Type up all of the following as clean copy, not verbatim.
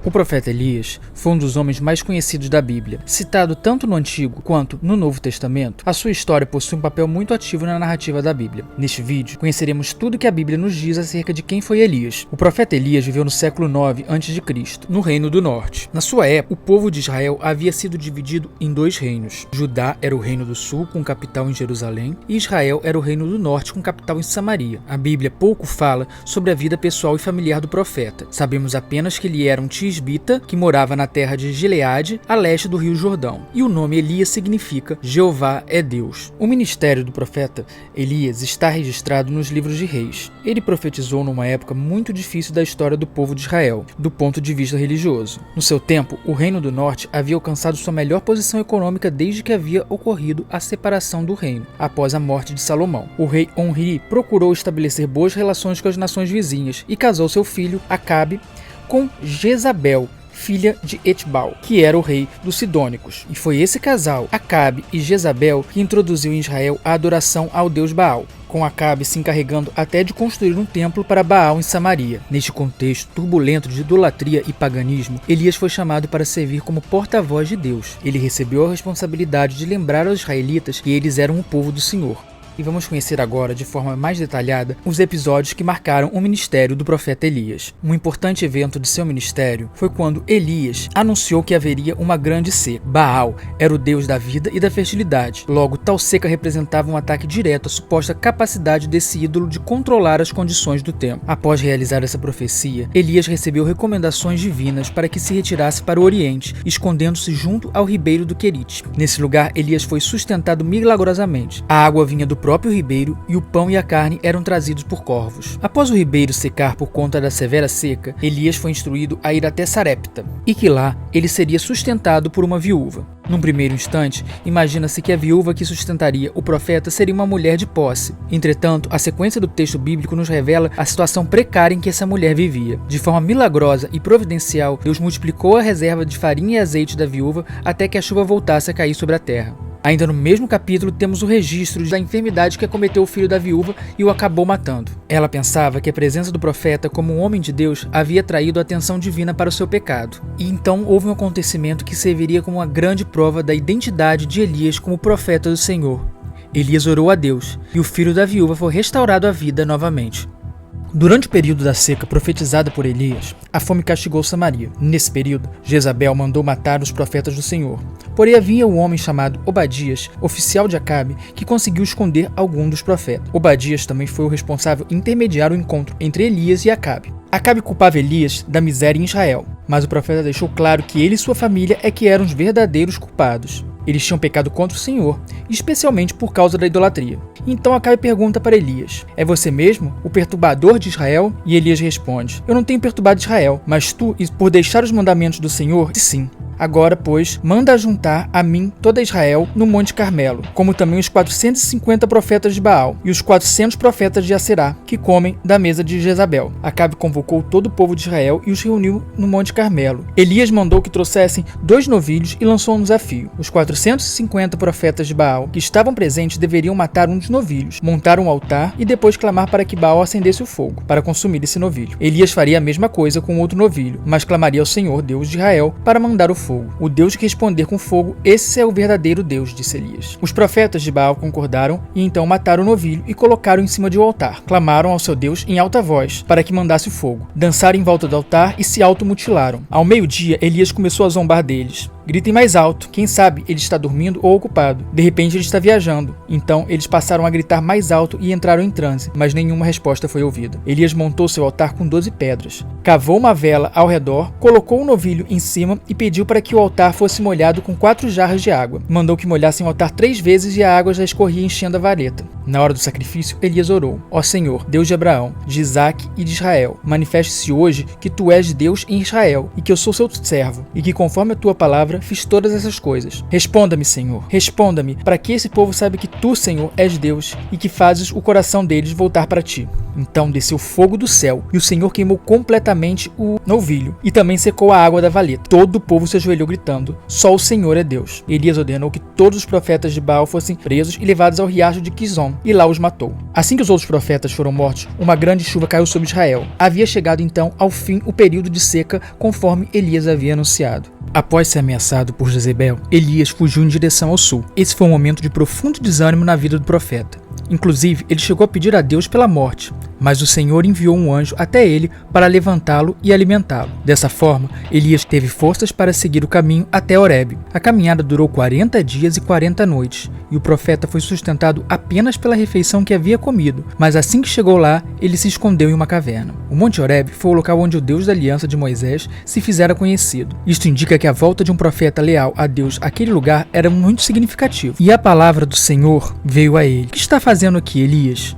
O profeta Elias foi um dos homens mais conhecidos da Bíblia. Citado tanto no Antigo quanto no Novo Testamento, a sua história possui um papel muito ativo na narrativa da Bíblia. Neste vídeo, conheceremos tudo que a Bíblia nos diz acerca de quem foi Elias. O profeta Elias viveu no século 9 a.C., no Reino do Norte. Na sua época, o povo de Israel havia sido dividido em dois reinos. Judá era o reino do sul, com capital em Jerusalém, e Israel era o reino do norte, com capital em Samaria. A Bíblia pouco fala sobre a vida pessoal e familiar do profeta. Sabemos apenas que ele era um tisbita que morava na terra de Gileade, a leste do rio Jordão. E o nome Elias significa Jeová é Deus. O ministério do profeta Elias está registrado nos livros de Reis. Ele profetizou numa época muito difícil da história do povo de Israel, do ponto de vista religioso. No seu tempo, o Reino do Norte havia alcançado sua melhor posição econômica desde que havia ocorrido a separação do reino, após a morte de Salomão. O rei Onri procurou estabelecer boas relações com as nações vizinhas e casou seu filho Acabe com Jezabel, filha de Etbal, que era o rei dos Sidônicos. E foi esse casal, Acabe e Jezabel, que introduziu em Israel a adoração ao deus Baal, com Acabe se encarregando até de construir um templo para Baal em Samaria. Neste contexto turbulento de idolatria e paganismo, Elias foi chamado para servir como porta-voz de Deus. Ele recebeu a responsabilidade de lembrar aos israelitas que eles eram o povo do Senhor. E vamos conhecer agora, de forma mais detalhada, os episódios que marcaram o ministério do profeta Elias. Um importante evento de seu ministério foi quando Elias anunciou que haveria uma grande seca. Baal era o deus da vida e da fertilidade. Logo, tal seca representava um ataque direto à suposta capacidade desse ídolo de controlar as condições do tempo. Após realizar essa profecia, Elias recebeu recomendações divinas para que se retirasse para o Oriente, escondendo-se junto ao ribeiro do Querite. Nesse lugar, Elias foi sustentado milagrosamente. A água vinha do próprio ribeiro e o pão e a carne eram trazidos por corvos. Após o ribeiro secar por conta da severa seca, Elias foi instruído a ir até Sarepta e que lá ele seria sustentado por uma viúva. Num primeiro instante, imagina-se que a viúva que sustentaria o profeta seria uma mulher de posse. Entretanto, a sequência do texto bíblico nos revela a situação precária em que essa mulher vivia. De forma milagrosa e providencial, Deus multiplicou a reserva de farinha e azeite da viúva até que a chuva voltasse a cair sobre a terra. Ainda no mesmo capítulo temos o registro da enfermidade que acometeu o filho da viúva e o acabou matando. Ela pensava que a presença do profeta como um homem de Deus havia traído a atenção divina para o seu pecado. E então houve um acontecimento que serviria como uma grande prova da identidade de Elias como profeta do Senhor. Elias orou a Deus e o filho da viúva foi restaurado à vida novamente. Durante o período da seca profetizada por Elias, a fome castigou Samaria. Nesse período, Jezabel mandou matar os profetas do Senhor. Porém, havia um homem chamado Obadias, oficial de Acabe, que conseguiu esconder algum dos profetas. Obadias também foi o responsável em intermediar o encontro entre Elias e Acabe. Acabe culpava Elias da miséria em Israel, mas o profeta deixou claro que ele e sua família é que eram os verdadeiros culpados. Eles tinham pecado contra o Senhor, especialmente por causa da idolatria. Então Acabe pergunta para Elias: é você mesmo, o perturbador de Israel? E Elias responde: eu não tenho perturbado Israel, mas tu, por deixar os mandamentos do Senhor, sim. Agora, pois, manda juntar a mim toda Israel no Monte Carmelo, como também os 450 profetas de Baal e os 400 profetas de Aserá, que comem da mesa de Jezabel. Acabe convocou todo o povo de Israel e os reuniu no Monte Carmelo. Elias mandou que trouxessem 2 novilhos e lançou um desafio. Os 450 profetas de Baal que estavam presentes deveriam matar um dos novilhos, montar um altar e depois clamar para que Baal acendesse o fogo, para consumir esse novilho. Elias faria a mesma coisa com outro novilho, mas clamaria ao Senhor, Deus de Israel, para mandar o fogo. O Deus que responder com fogo, esse é o verdadeiro Deus, disse Elias. Os profetas de Baal concordaram e então mataram o novilho e colocaram em cima de um altar. Clamaram ao seu Deus em alta voz, para que mandasse o fogo. Dançaram em volta do altar e se automutilaram. Ao meio-dia, Elias começou a zombar deles. Gritem mais alto, quem sabe ele está dormindo ou ocupado. De repente ele está viajando. Então eles passaram a gritar mais alto e entraram em transe, mas nenhuma resposta foi ouvida. Elias montou seu altar com 12 pedras, cavou uma vela ao redor, colocou um novilho em cima e pediu para que o altar fosse molhado com 4 jarras de água. Mandou que molhassem o altar 3 vezes e a água já escorria enchendo a vareta. Na hora do sacrifício, Elias orou: ó Senhor, Deus de Abraão, de Isaque e de Israel, manifeste-se hoje que tu és Deus em Israel e que eu sou seu servo e que conforme a tua palavra fiz todas essas coisas. Responda-me, Senhor, responda-me, para que esse povo saiba que tu, Senhor, és Deus e que fazes o coração deles voltar para ti. Então desceu fogo do céu, e o Senhor queimou completamente o novilho, e também secou a água da valeta. Todo o povo se ajoelhou gritando: só o Senhor é Deus. Elias ordenou que todos os profetas de Baal fossem presos e levados ao riacho de Quizon, e lá os matou. Assim que os outros profetas foram mortos, uma grande chuva caiu sobre Israel. Havia chegado então ao fim o período de seca, conforme Elias havia anunciado. Após ser ameaçado por Jezebel, Elias fugiu em direção ao sul. Esse foi um momento de profundo desânimo na vida do profeta. Inclusive, ele chegou a pedir a Deus pela morte, mas o Senhor enviou um anjo até ele para levantá-lo e alimentá-lo. Dessa forma, Elias teve forças para seguir o caminho até Horebe. A caminhada durou 40 dias e 40 noites, e o profeta foi sustentado apenas pela refeição que havia comido, mas assim que chegou lá, ele se escondeu em uma caverna. O Monte Horebe foi o local onde o Deus da aliança de Moisés se fizera conhecido. Isto indica que a volta de um profeta leal a Deus àquele lugar era muito significativo. E a palavra do Senhor veio a ele: o que está fazendo aqui, Elias?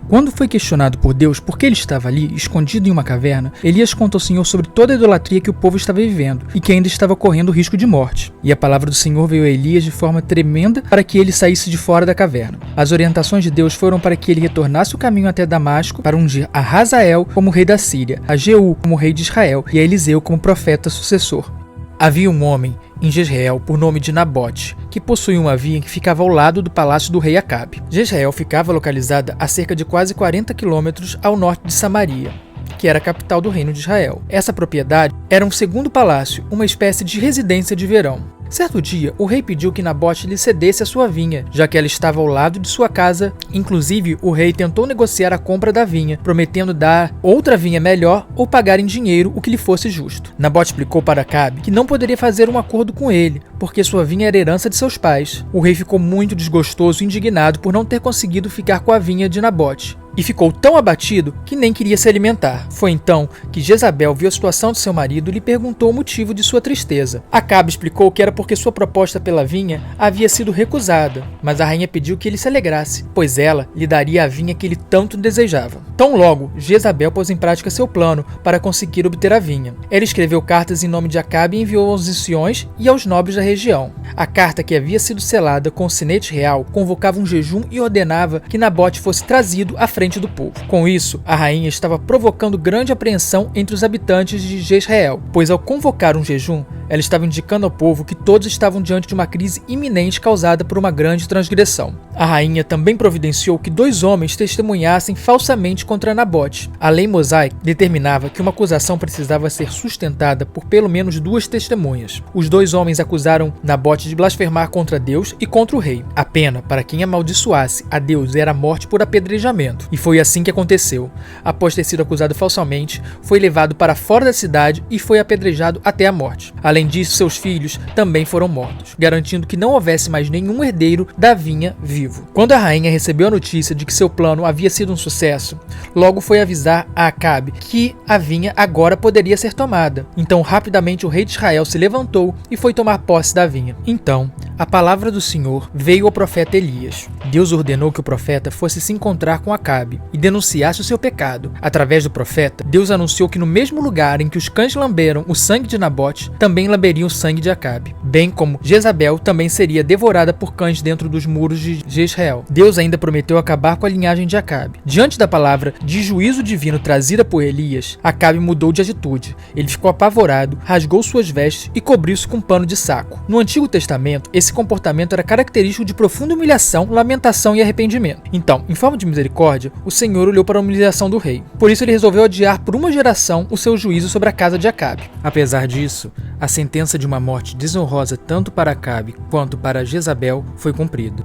Quando foi questionado por Deus por que ele estava ali, escondido em uma caverna, Elias conta ao Senhor sobre toda a idolatria que o povo estava vivendo e que ainda estava correndo risco de morte. E a palavra do Senhor veio a Elias de forma tremenda para que ele saísse de fora da caverna. As orientações de Deus foram para que ele retornasse o caminho até Damasco para ungir a Hazael como rei da Síria, a Jeú como rei de Israel e a Eliseu como profeta sucessor. Havia um homem em Jezreel por nome de Nabote, que possuía uma vinha que ficava ao lado do palácio do rei Acabe. Jezreel ficava localizada a cerca de quase 40 quilômetros ao norte de Samaria, que era a capital do reino de Israel. Essa propriedade era um segundo palácio, uma espécie de residência de verão. Certo dia, o rei pediu que Nabote lhe cedesse a sua vinha, já que ela estava ao lado de sua casa. Inclusive, o rei tentou negociar a compra da vinha, prometendo dar outra vinha melhor ou pagar em dinheiro o que lhe fosse justo. Nabote explicou para Acabe que não poderia fazer um acordo com ele, porque sua vinha era herança de seus pais. O rei ficou muito desgostoso e indignado por não ter conseguido ficar com a vinha de Nabote, e ficou tão abatido que nem queria se alimentar. Foi então que Jezabel viu a situação de seu marido e lhe perguntou o motivo de sua tristeza. Acabe explicou que era porque sua proposta pela vinha havia sido recusada, mas a rainha pediu que ele se alegrasse, pois ela lhe daria a vinha que ele tanto desejava. Tão logo, Jezabel pôs em prática seu plano para conseguir obter a vinha. Ela escreveu cartas em nome de Acabe e enviou aos anciões e aos nobres da região. A carta, que havia sido selada com o sinete real, convocava um jejum e ordenava que Nabote fosse trazido à frente do povo. Com isso, a rainha estava provocando grande apreensão entre os habitantes de Jezreel, pois ao convocar um jejum, ela estava indicando ao povo que todos estavam diante de uma crise iminente causada por uma grande transgressão. A rainha também providenciou que 2 homens testemunhassem falsamente contra Nabote. A lei mosaica determinava que uma acusação precisava ser sustentada por pelo menos 2 testemunhas. Os 2 homens acusaram Nabote de blasfemar contra Deus e contra o rei. A pena para quem amaldiçoasse a Deus era a morte por apedrejamento. E foi assim que aconteceu. Após ter sido acusado falsamente, foi levado para fora da cidade e foi apedrejado até a morte. Além disso, seus filhos também foram mortos, garantindo que não houvesse mais nenhum herdeiro da vinha vivo. Quando a rainha recebeu a notícia de que seu plano havia sido um sucesso, logo foi avisar a Acabe que a vinha agora poderia ser tomada. Então, rapidamente, o rei de Israel se levantou e foi tomar posse da vinha. Então, a palavra do Senhor veio ao profeta Elias. Deus ordenou que o profeta fosse se encontrar com Acabe e denunciasse o seu pecado. Através do profeta, Deus anunciou que no mesmo lugar em que os cães lamberam o sangue de Nabote, também lamberiam o sangue de Acabe, bem como Jezabel também seria devorada por cães dentro dos muros de Jezreel. Deus ainda prometeu acabar com a linhagem de Acabe. Diante da palavra de juízo divino trazida por Elias, Acabe mudou de atitude. Ele ficou apavorado, rasgou suas vestes e cobriu-se com um pano de saco. No Antigo Testamento, esse comportamento era característico de profunda humilhação, lamentação e arrependimento. Então, em forma de misericórdia, o Senhor olhou para a humilhação do rei. Por isso ele resolveu adiar por uma geração o seu juízo sobre a casa de Acabe. Apesar disso, a sentença de uma morte desonrosa tanto para Acabe quanto para Jezabel foi cumprida.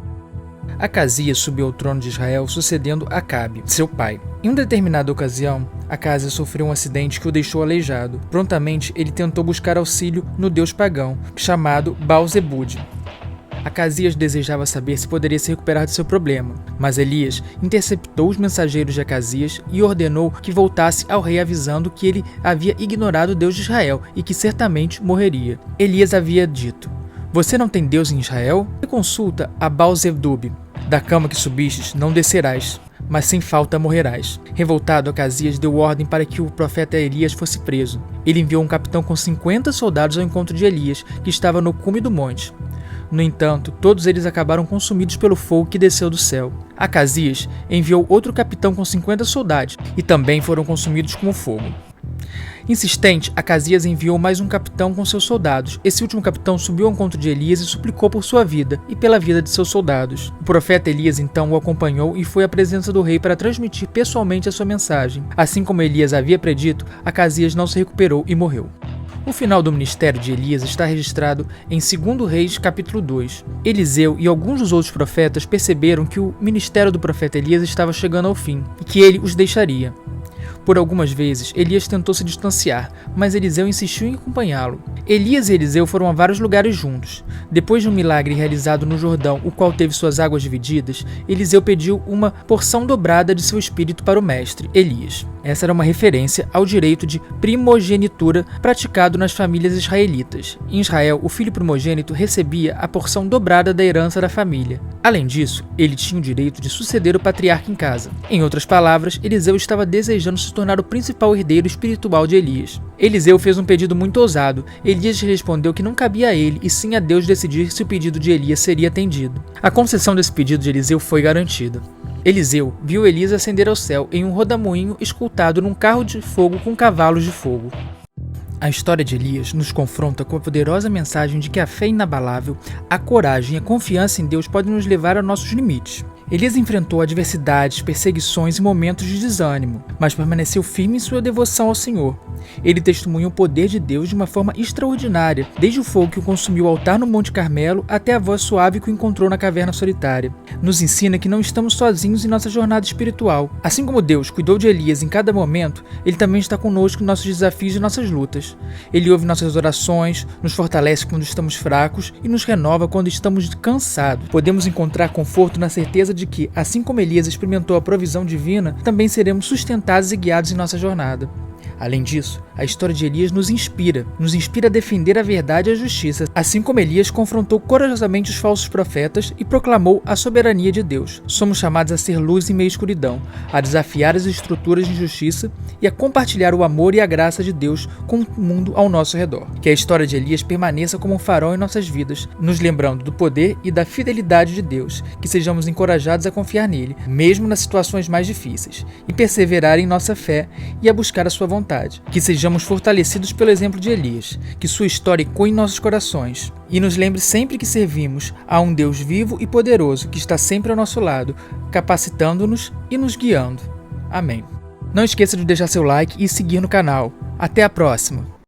Acasias subiu ao trono de Israel, sucedendo Acabe, seu pai. Em uma determinada ocasião, Acasias sofreu um acidente que o deixou aleijado. Prontamente, ele tentou buscar auxílio no deus pagão, chamado Baal-Zebude. Acasias desejava saber se poderia se recuperar de seu problema, mas Elias interceptou os mensageiros de Acasias e ordenou que voltasse ao rei avisando que ele havia ignorado o Deus de Israel e que certamente morreria. Elias havia dito: "Você não tem Deus em Israel? Consulta a Baal-Zebub. Da cama que subistes não descerás, mas sem falta morrerás." Revoltado, Acasias deu ordem para que o profeta Elias fosse preso. Ele enviou um capitão com 50 soldados ao encontro de Elias, que estava no cume do monte. No entanto, todos eles acabaram consumidos pelo fogo que desceu do céu. Acasias enviou outro capitão com 50 soldados, e também foram consumidos com o fogo. Insistente, Acasias enviou mais um capitão com seus soldados. Esse último capitão subiu ao encontro de Elias e suplicou por sua vida e pela vida de seus soldados. O profeta Elias então o acompanhou e foi à presença do rei para transmitir pessoalmente a sua mensagem. Assim como Elias havia predito, Acasias não se recuperou e morreu. O final do ministério de Elias está registrado em 2 Reis, capítulo 2. Eliseu e alguns dos outros profetas perceberam que o ministério do profeta Elias estava chegando ao fim e que ele os deixaria. Por algumas vezes, Elias tentou se distanciar, mas Eliseu insistiu em acompanhá-lo. Elias e Eliseu foram a vários lugares juntos. Depois de um milagre realizado no Jordão, o qual teve suas águas divididas, Eliseu pediu uma porção dobrada de seu espírito para o mestre, Elias. Essa era uma referência ao direito de primogenitura praticado nas famílias israelitas. Em Israel, o filho primogênito recebia a porção dobrada da herança da família. Além disso, ele tinha o direito de suceder o patriarca em casa. Em outras palavras, Eliseu estava desejando se tornar o principal herdeiro espiritual de Elias. Eliseu fez um pedido muito ousado. Elias respondeu que não cabia a ele, e sim a Deus decidir se o pedido de Elias seria atendido. A concessão desse pedido de Eliseu foi garantida. Eliseu viu Elias ascender ao céu em um rodamuinho escoltado num carro de fogo com cavalos de fogo. A história de Elias nos confronta com a poderosa mensagem de que a fé inabalável, a coragem e a confiança em Deus podem nos levar a nossos limites. Elias enfrentou adversidades, perseguições e momentos de desânimo, mas permaneceu firme em sua devoção ao Senhor. Ele testemunhou o poder de Deus de uma forma extraordinária, desde o fogo que o consumiu ao altar no Monte Carmelo até a voz suave que o encontrou na caverna solitária. Nos ensina que não estamos sozinhos em nossa jornada espiritual. Assim como Deus cuidou de Elias em cada momento, Ele também está conosco em nossos desafios e nossas lutas. Ele ouve nossas orações, nos fortalece quando estamos fracos e nos renova quando estamos cansados. Podemos encontrar conforto na certeza de que, assim como Elias experimentou a provisão divina, também seremos sustentados e guiados em nossa jornada. Além disso, a história de Elias nos inspira a defender a verdade e a justiça, assim como Elias confrontou corajosamente os falsos profetas e proclamou a soberania de Deus. Somos chamados a ser luz em meio à escuridão, a desafiar as estruturas de injustiça e a compartilhar o amor e a graça de Deus com o mundo ao nosso redor. Que a história de Elias permaneça como um farol em nossas vidas, nos lembrando do poder e da fidelidade de Deus, que sejamos encorajados a confiar nele, mesmo nas situações mais difíceis, e perseverar em nossa fé e a buscar a sua vontade. Que sejamos fortalecidos pelo exemplo de Elias, que sua história ecoe em nossos corações e nos lembre sempre que servimos a um Deus vivo e poderoso que está sempre ao nosso lado, capacitando-nos e nos guiando. Amém. Não esqueça de deixar seu like e seguir no canal. Até a próxima!